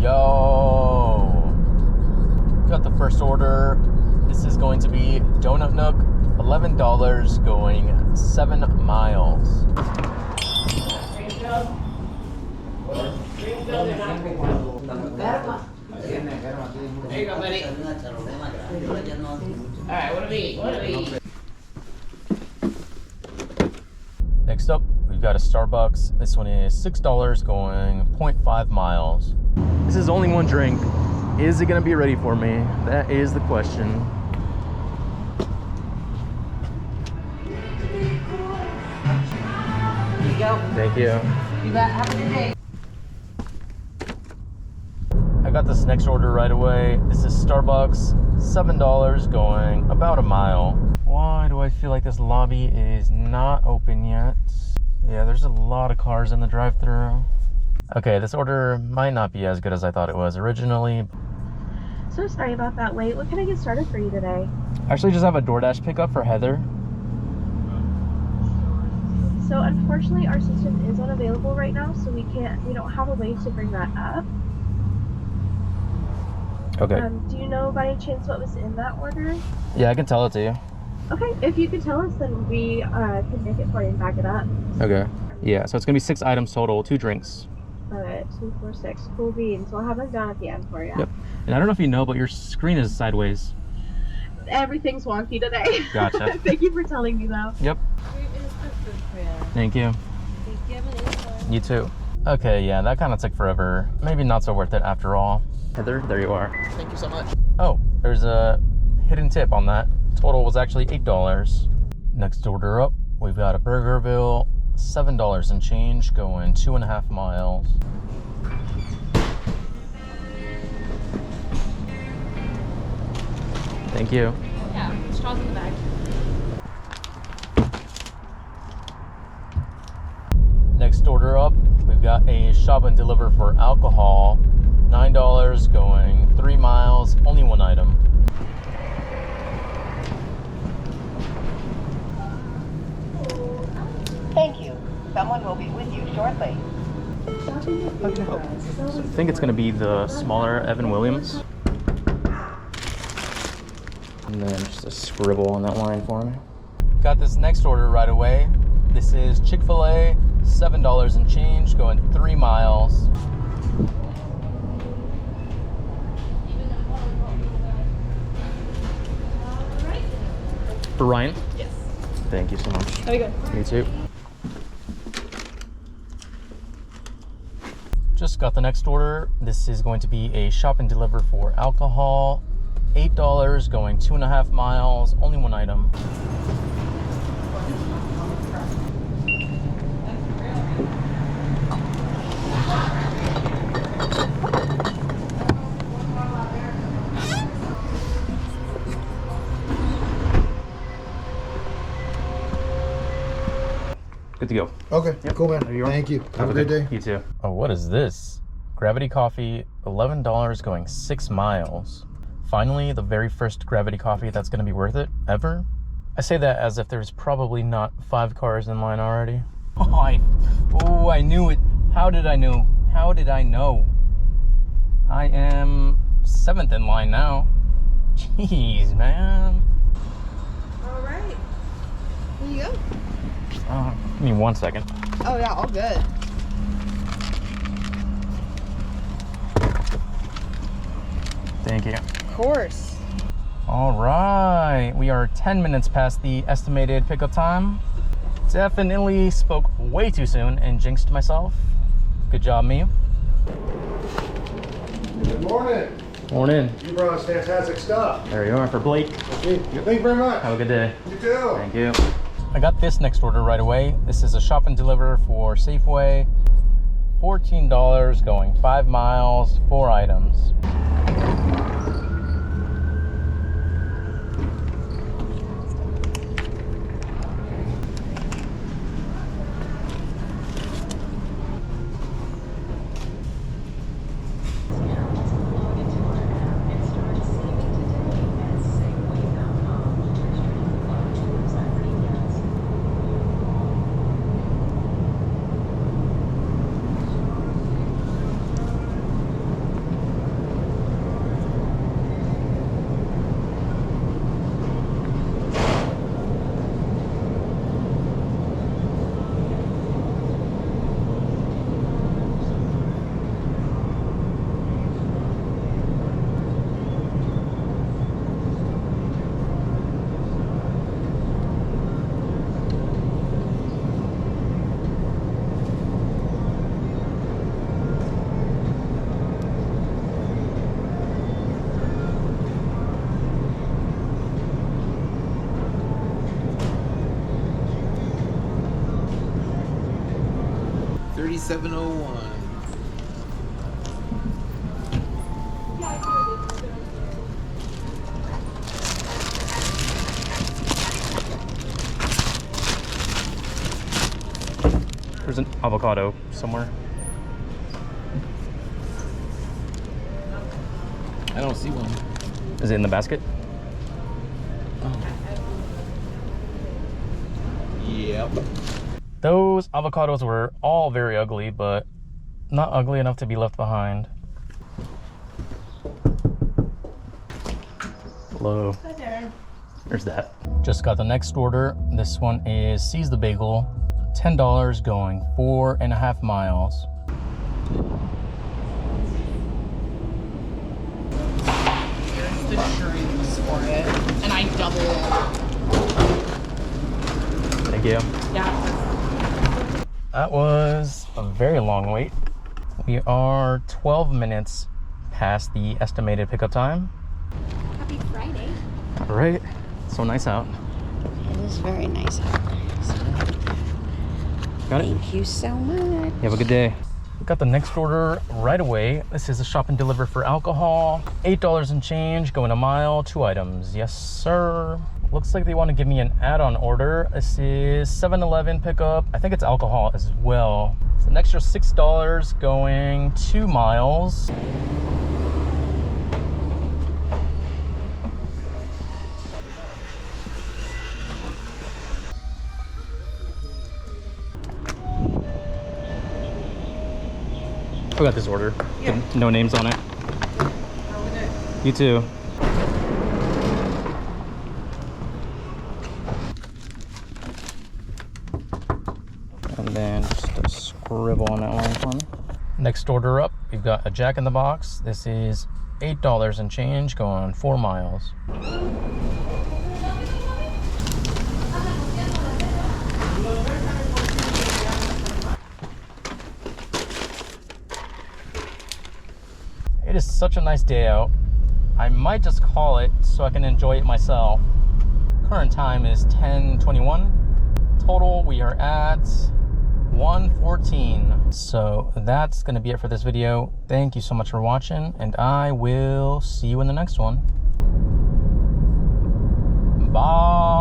Yo, got the first order. This is going to be Donut Nook, $11, going 7 miles. There you go, buddy. Alright, what do we eat? What do we eat? Next up, we've got a Starbucks. This one is $6, going 0.5 miles. This is only one drink. Is it gonna be ready for me? That is the question. Here you go. Thank you. You bet. Have a good day. I got this next order right away. This is Starbucks, $7, going about a mile. Why do I feel like this lobby is not open yet? Yeah, there's a lot of cars in the drive-thru. Okay, this order might not be as good as I thought it was originally. So sorry about that wait. What can I get started for you today? I actually just have a DoorDash pickup for Heather. So unfortunately our system is unavailable right now, so we don't have a way to bring that up. Okay. Do you know by any chance what was in that order? Yeah, I can tell it to you. Okay, if you could tell us, then we can make it for you and back it up. Okay. Yeah, so it's gonna be 6 items total, 2 drinks. Alright, 2, 4, 6. Cool beans. We'll have them done at the end for you. Yep. And I don't know if you know, but your screen is sideways. Everything's wonky today. Gotcha. Thank you for telling me though. Yep. Thank you. You too. Okay, yeah, that kind of took forever. Maybe not so worth it after all. Heather, there you are. Thank you so much. Oh, there's a hidden tip on that. Total was actually $8. Next order up, we've got a Burgerville, $7 and change, going 2.5 miles. Thank you. Yeah, straws in the bag. Next order up, we've got a shop and deliver for alcohol, $9, going 3 miles, only 1 item. Thank you. Someone will be with you shortly. I think it's gonna be the smaller Evan Williams. And then just a scribble on that line for me. Got this next order right away. This is Chick-fil-A, $7 and change, going 3 miles. For Ryan? Yes. Thank you so much. There we go. Me too. Just got the next order. This is going to be a shop and deliver for alcohol, $8, going 2.5 miles, only 1 item. Good to go. Okay, Yep. cool, man. There you are. Thank you. Have a good day. You too. Oh, what is this? Gravity coffee, $11, going 6 miles. Finally, the very first gravity coffee that's going to be worth it, ever. I say that as if there's probably not 5 cars in line already. Oh, I knew it. How did I know? How did I know? I am 7th in line now. Jeez, man. All right. Here you go. Give me 1 second. Oh yeah, all good. Thank you. Of course. All right, we are 10 minutes past the estimated pickup time. Definitely spoke way too soon and jinxed myself. Good job, me. Good morning. Morning. You brought us fantastic stuff. There you are for Blake. Thank you very much. Have a good day. You too. Thank you. I got this next order right away. This is a shop and deliver for Safeway. $14, going 5 miles, 4 items. 701. There's an avocado somewhere. I don't see one. Is it in the basket? Yep. Those avocados were all very ugly, but not ugly enough to be left behind. Hello. Hi there. There's that. Just got the next order. This one is Seize the Bagel. $10 going 4.5 miles. Here's the drinks for it. And I double. Thank you. Yeah. That was a very long wait. We are 12 minutes past the estimated pickup time. Happy Friday. All right. So nice out. It is very nice out. So, Got it? thank you so much. You have a good day. We got the next order right away. This is a shop and deliver for alcohol. $8 and change, going a mile, 2 items. Yes, sir. Looks like they want to give me an add-on order. This is 7-Eleven pickup. I think it's alcohol as well. It's an extra $6 going 2 miles. I got this order. Yeah. No names on it. How was it? You too. And then just a scribble on that one for me. Next order up, we've got a Jack in the Box. This is $8 and change, going 4 miles. It is such a nice day out. I might just call it so I can enjoy it myself. Current time is 10:21. Total, we are at 1:14. So that's gonna be it for this video. Thank you so much for watching, and I will see you in the next one. Bye.